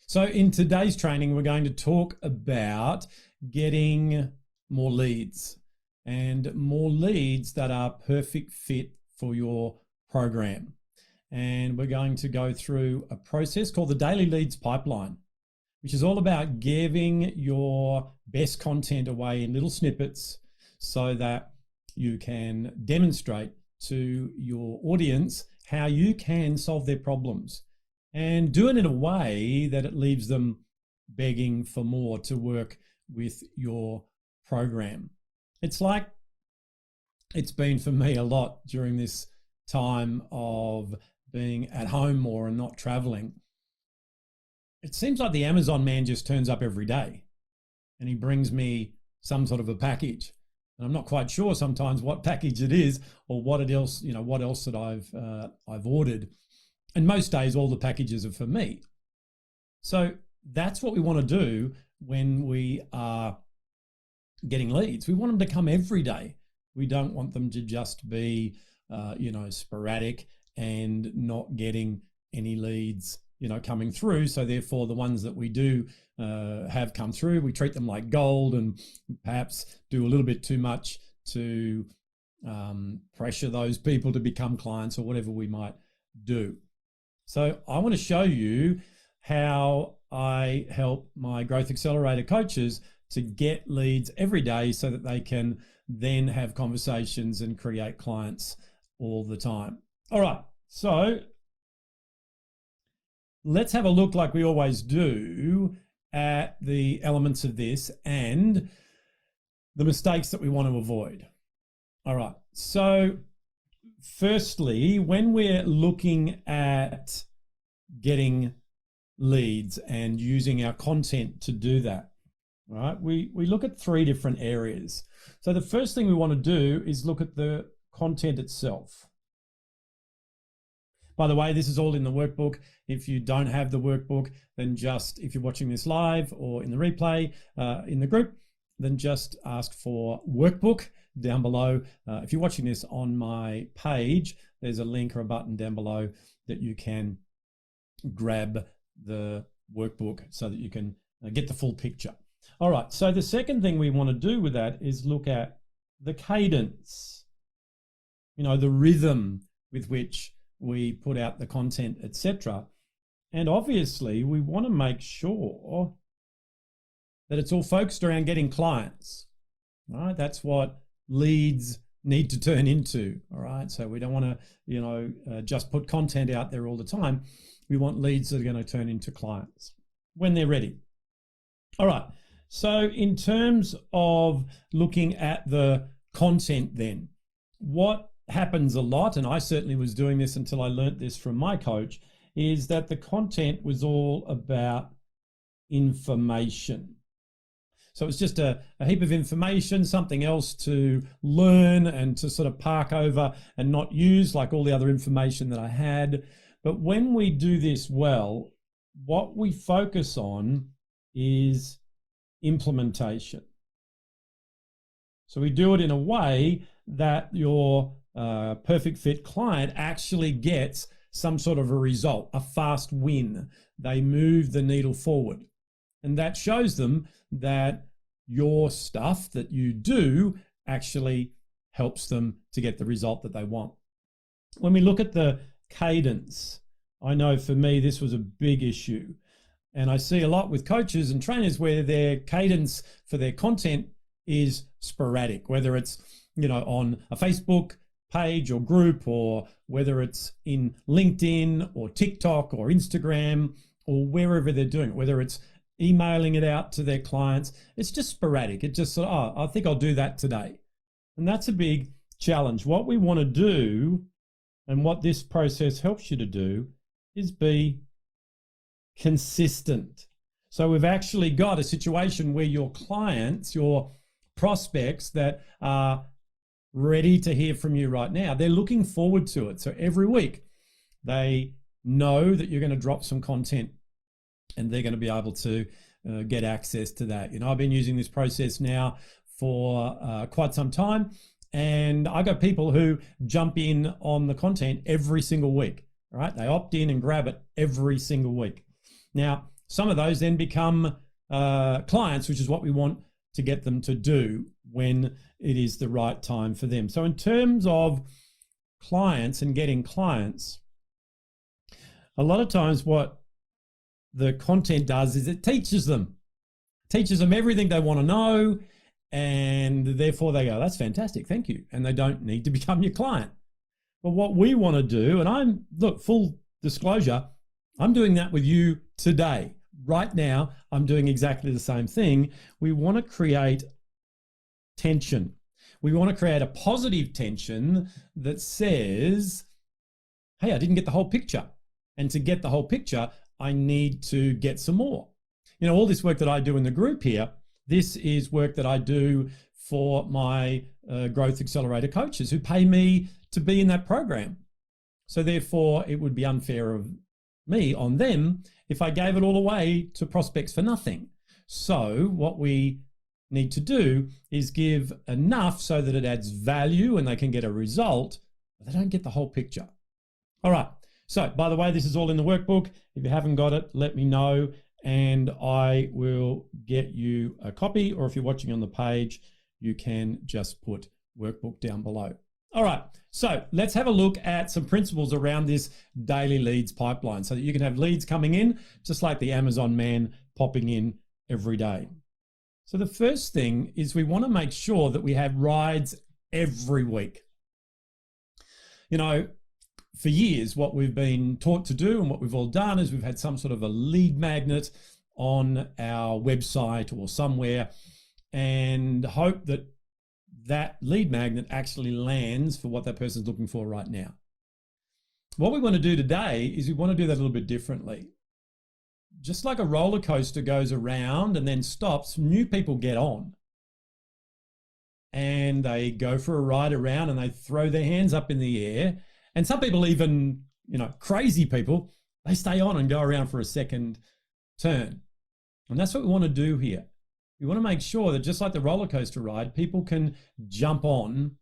So in today's training, we're going to talk about getting more leads and more leads that are perfect fit for your program. And we're going to go through a process called the Daily Leads Pipeline, which is all about giving your best content away in little snippets so that you can demonstrate to your audience how you can solve their problems, and do it in a way that it leaves them begging for more to work with your program. It's like it's been for me a lot during this time of being at home more and not traveling. It seems like the Amazon man just turns up every day and he brings me some sort of a package. And I'm not quite sure sometimes what package it is or what else that I've ordered. And most days, all the packages are for me. So that's what we want to do when we are getting leads. We want them to come every day. We don't want them to just be, sporadic and not getting any leads, coming through. So therefore, the ones that we do have come through, we treat them like gold and perhaps do a little bit too much to pressure those people to become clients or whatever we might do. So I want to show you how I help my Growth Accelerator coaches to get leads every day so that they can then have conversations and create clients all the time. All right, so let's have a look, like we always do, at the elements of this and the mistakes that we want to avoid. All right, so firstly, when we're looking at getting leads and using our content to do that, right, we look at three different areas. So the first thing we want to do is look at the content itself. By the way, this is all in the workbook. If you don't have the workbook, then just, if you're watching this live or in the replay in the group, then just ask for workbook down below. If you're watching this on my page, there's a link or a button down below that you can grab the workbook so that you can get the full picture. All right, so the second thing we want to do with that is look at the cadence, the rhythm with which we put out the content, etc. And obviously, we want to make sure that it's all focused around getting clients. All right, that's what leads need to turn into. All right, so we don't want to, just put content out there all the time. We want leads that are going to turn into clients when they're ready. All right, so in terms of looking at the content, then what happens a lot, and I certainly was doing this until I learnt this from my coach, is that the content was all about information. So it's just a heap of information, something else to learn and to sort of park over and not use, like all the other information that I had. But when we do this well, what we focus on is implementation. So we do it in a way that your perfect fit client actually gets some sort of a result, a fast win. They move the needle forward. And that shows them that your stuff that you do actually helps them to get the result that they want. When we look at the cadence, I know for me this was a big issue. And I see a lot with coaches and trainers where their cadence for their content is sporadic, whether it's on a Facebook page or group, or whether it's in LinkedIn or TikTok or Instagram or wherever they're doing it, whether it's emailing it out to their clients. It's just sporadic. It just sort of, I think I'll do that today. And that's a big challenge. What we want to do, and what this process helps you to do, is be consistent. So we've actually got a situation where your clients, your prospects that are ready to hear from you right now, they're looking forward to it. So every week they know that you're going to drop some content and they're going to be able to get access to that. I've been using this process now for quite some time, and I got people who jump in on the content every single week. All right, they opt in and grab it every single week. Now, Some of those then become clients, which is what we want to get them to do when it is the right time for them. So in terms of clients and getting clients, a lot of times what the content does is it teaches them everything they want to know, and therefore they go, that's fantastic, thank you, and they don't need to become your client. But what we want to do, and look, full disclosure, I'm doing that with you today. Right now, I'm doing exactly the same thing. We want to create tension. We want to create a positive tension that says, hey, I didn't get the whole picture. And to get the whole picture, I need to get some more. You know, all this work that I do in the group here, this is work that I do for my Growth Accelerator coaches who pay me to be in that program. So therefore, it would be unfair of me on them if I gave it all away to prospects for nothing. So what we need to do is give enough so that it adds value and they can get a result, but they don't get the whole picture. All right. So by the way, this is all in the workbook. If you haven't got it, let me know and I will get you a copy, or if you're watching on the page, you can just put workbook down below. All right, so let's have a look at some principles around this daily leads pipeline so that you can have leads coming in just like the Amazon man popping in every day. So the first thing is we want to make sure that we have rides every week. You know, for years, what we've been taught to do and what we've all done is we've had some sort of a lead magnet on our website or somewhere and hope that that lead magnet actually lands for what that person's looking for right now. What we want to do today is we want to do that a little bit differently. Just like a roller coaster goes around and then stops, new people get on and they go for a ride around and they throw their hands up in the air. And some people, even, you know, crazy people, they stay on and go around for a second turn. And that's what we want to do here. We want to make sure that just like the roller coaster ride, people can jump on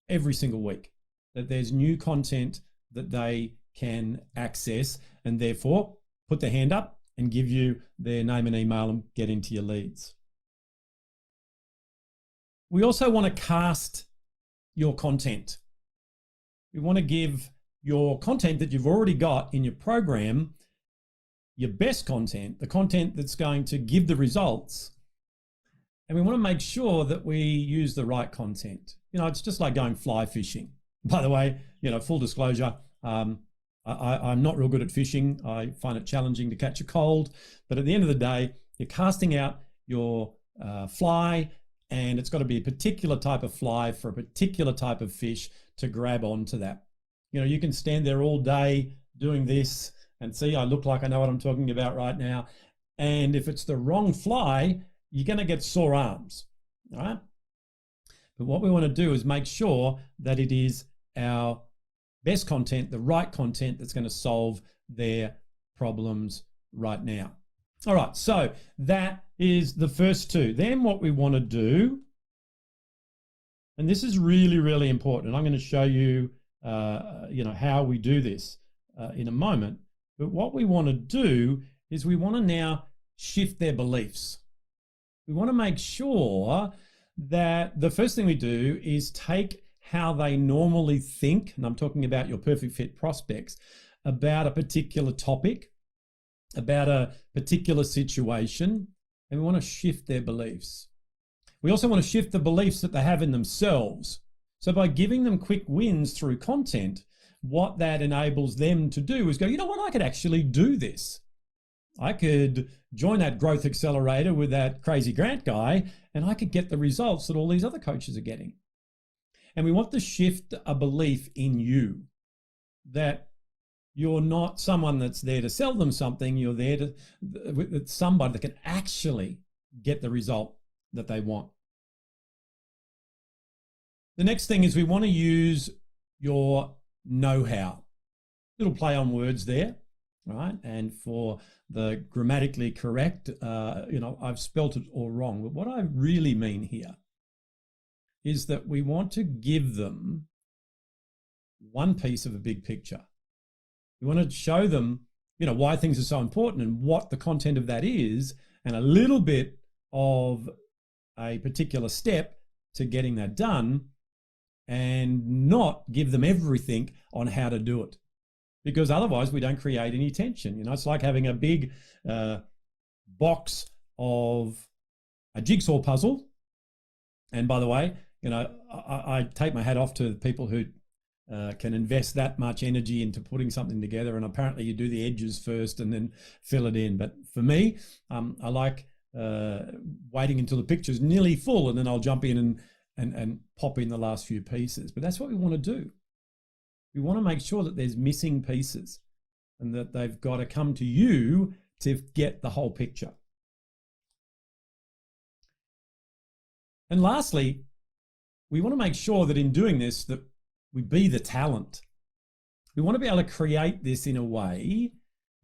every single week, that there's new content that they can access and therefore put their hand up and give you their name and email and get into your leads. We also want to cast your content. We want to give your content that you've already got in your program, your best content, the content that's going to give the results. And we want to make sure that we use the right content. You know, it's just like going fly fishing. By the way, you know, full disclosure, I'm not real good at fishing. I find it challenging to catch a cold. But at the end of the day, you're casting out your fly, and it's got to be a particular type of fly for a particular type of fish to grab onto that. You know, you can stand there all day doing this and see, I look like I know what I'm talking about right now. And if it's the wrong fly, you're going to get sore arms, all right? But what we want to do is make sure that it is our best content, the right content that's going to solve their problems right now. All right, so that is the first two. Then what we want to do, and this is really, really important, and I'm going to show you, you know, how we do this in a moment. But what we want to do is we want to now shift their beliefs. We want to make sure that the first thing we do is take how they normally think, and I'm talking about your perfect fit prospects, about a particular topic, about a particular situation, and we want to shift their beliefs. We also want to shift the beliefs that they have in themselves. So by giving them quick wins through content, what that enables them to do is go, you know what, I could actually do this. I could join that growth accelerator with that crazy Grant guy, and I could get the results that all these other coaches are getting. And we want to shift a belief in you that you're not someone that's there to sell them something. You're there to with somebody that can actually get the result that they want. The next thing is we want to use your know-how. Little play on words there, right? And for the grammatically correct, you know, I've spelt it all wrong. But what I really mean here is that we want to give them one piece of a big picture. We want to show them why things are so important and what the content of that is, and a little bit of a particular step to getting that done, and not give them everything on how to do it, because otherwise we don't create any tension. It's like having a big box of a jigsaw puzzle. And by the way, I take my hat off to people who can invest that much energy into putting something together, and apparently you do the edges first and then fill it in. But for me, I like waiting until the picture's nearly full, and then I'll jump in and pop in the last few pieces. But that's what we want to do. We want to make sure that there's missing pieces and that they've got to come to you to get the whole picture. And lastly, we want to make sure that in doing this, that we be the talent. We want to be able to create this in a way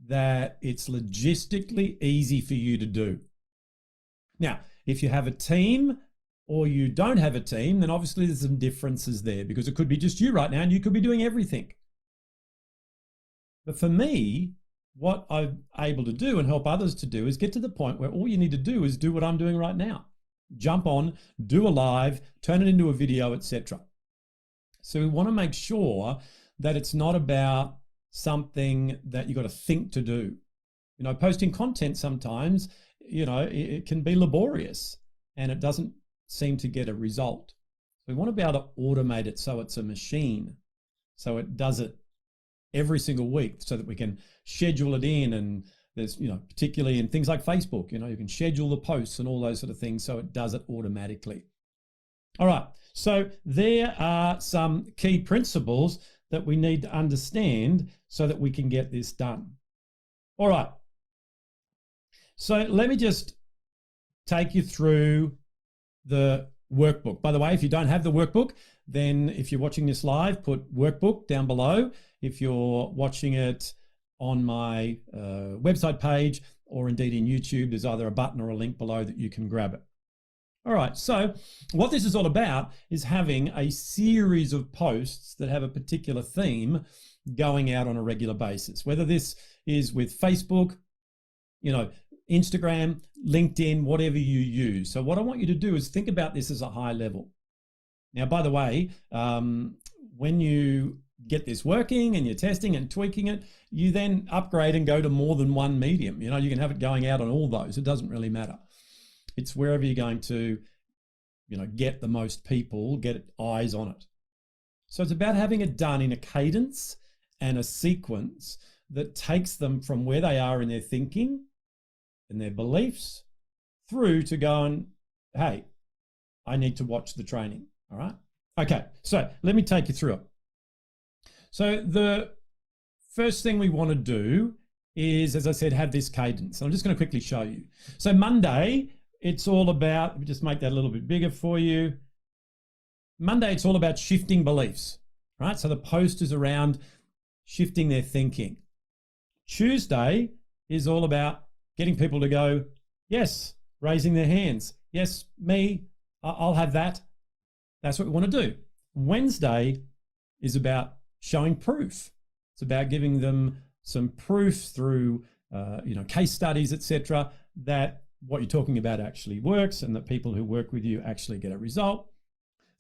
that it's logistically easy for you to do. Now, if you have a team or you don't have a team, then obviously there's some differences there, because it could be just you right now and you could be doing everything. But for me, what I'm able to do and help others to do is get to the point where all you need to do is do what I'm doing right now. Jump on, do a live, turn it into a video, etc. So we want to make sure that it's not about something that you've got to think to do. Posting content sometimes, it can be laborious and it doesn't seem to get a result. We want to be able to automate it so it's a machine, so it does it every single week, so that we can schedule it in. And there's, particularly in things like Facebook, you can schedule the posts and all those sort of things, so it does it automatically. All right, so there are some key principles that we need to understand so that we can get this done. All right, so let me just take you through the workbook. By the way, if you don't have the workbook, then if you're watching this live, put workbook down below. If you're watching it on my website page, or indeed in YouTube, there's either a button or a link below that you can grab it. All right, so what this is all about is having a series of posts that have a particular theme going out on a regular basis, whether this is with Facebook, Instagram, LinkedIn, whatever you use. So what I want you to do is think about this as a high level. Now, by the way, when you get this working and you're testing and tweaking it, you then upgrade and go to more than one medium. You can have it going out on all those. It doesn't really matter. It's wherever you're going to, get the most people, get eyes on it. So it's about having it done in a cadence and a sequence that takes them from where they are in their thinking and their beliefs through to going, hey, I need to watch the training. All right. Okay. So let me take you through it. So the first thing we want to do is, as I said, have this cadence. I'm just going to quickly show you. So Monday, it's all about, let me just make that a little bit bigger for you. Monday, it's all about shifting beliefs, right? So the post is around shifting their thinking. Tuesday is all about getting people to go, yes, raising their hands. Yes, me, I'll have that. That's what we want to do. Wednesday is about showing proof. It's about giving them some proof through, case studies, etc., that what you're talking about actually works and that people who work with you actually get a result.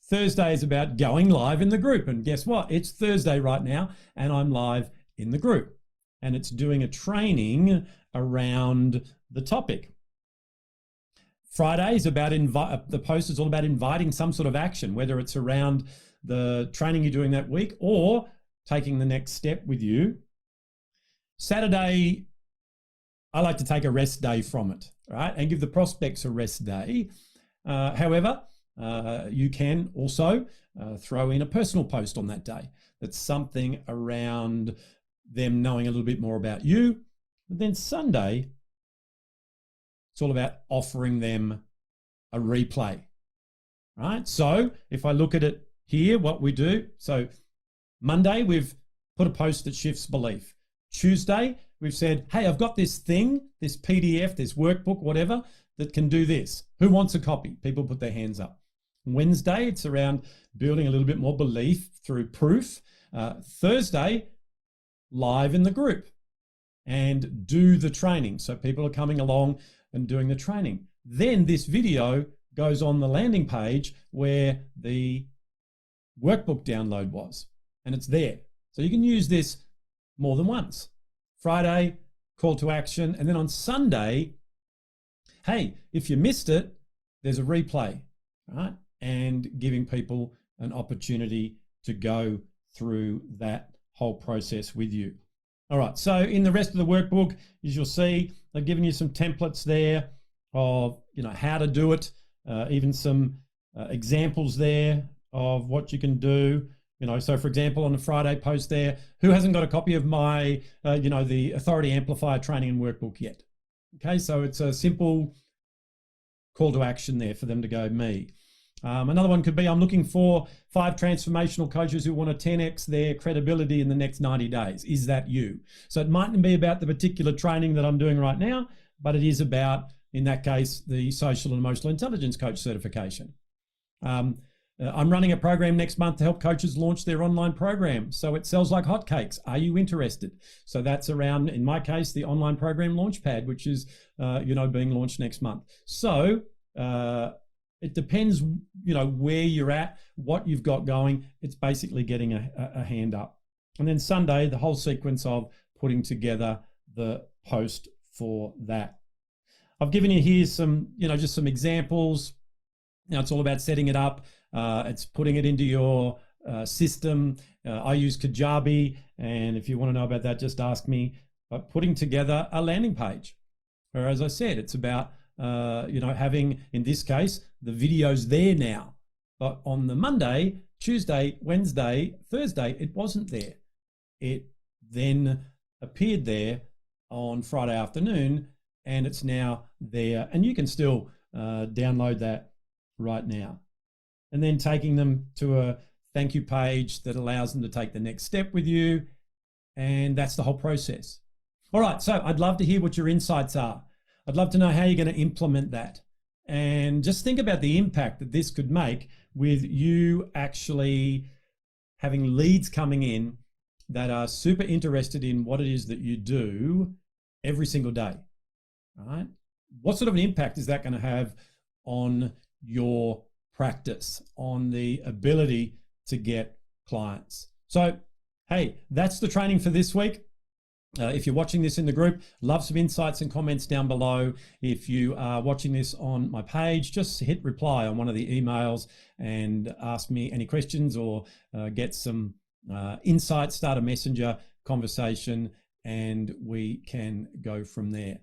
Thursday is about going live in the group. And guess what? It's Thursday right now and I'm live in the group. And it's doing a training around the topic. Friday is about the post is all about inviting some sort of action, whether it's around the training you're doing that week or taking the next step with you. Saturday, I like to take a rest day from it, right? And give the prospects a rest day. However, you can also throw in a personal post on that day. That's something around them knowing a little bit more about you. But then Sunday, it's all about offering them a replay, right? So if I look at it here, what we do, so Monday, we've put a post that shifts belief. Tuesday, we've said, hey, I've got this thing, this PDF, this workbook, whatever, that can do this. Who wants a copy? People put their hands up. Wednesday, it's around building a little bit more belief through proof. Thursday, live in the group. and do the training. So people are coming along and doing the training. Then this video goes on the landing page where the workbook download was, and it's there. So you can use this more than once. Friday, call to action, and then on Sunday, hey, if you missed it, there's a replay, right? And giving people an opportunity to go through that whole process with you. All right, so in the rest of the workbook, as you'll see, I've given you some templates there of how to do it, even some examples there of what you can do. So for example, on the Friday post there, who hasn't got a copy of my, the Authority Amplifier training and workbook yet? Okay, so it's a simple call to action there for them to go, me. Another one could be, I'm looking for 5 transformational coaches who want to 10x their credibility in the next 90 days. Is that you? So it mightn't be about the particular training that I'm doing right now, but it is about, in that case, the social and emotional intelligence coach certification. I'm running a program next month to help coaches launch their online program so it sells like hotcakes. Are you interested? So that's around, in my case, the online program Launchpad, which is being launched next month. So it depends, where you're at, what you've got going. It's basically getting a hand up. And then Sunday, the whole sequence of putting together the post for that. I've given you here some, just some examples. Now it's all about setting it up. It's putting it into your system. I use Kajabi, and if you want to know about that, just ask me. But putting together a landing page, or as I said, it's about having, in this case, the videos there now. But on the Monday, Tuesday, Wednesday, Thursday, it wasn't there. It then appeared there on Friday afternoon, and it's now there. And you can still download that right now. And then taking them to a thank you page that allows them to take the next step with you. And that's the whole process. All right, so I'd love to hear what your insights are. I'd love to know how you're going to implement that. And just think about the impact that this could make with you actually having leads coming in that are super interested in what it is that you do every single day. All right? What sort of an impact is that going to have on your practice, on the ability to get clients? So, hey, that's the training for this week. If you're watching this in the group, love some insights and comments down below. If you are watching this on my page, just hit reply on one of the emails and ask me any questions, or get some insights, start a messenger conversation, and we can go from there.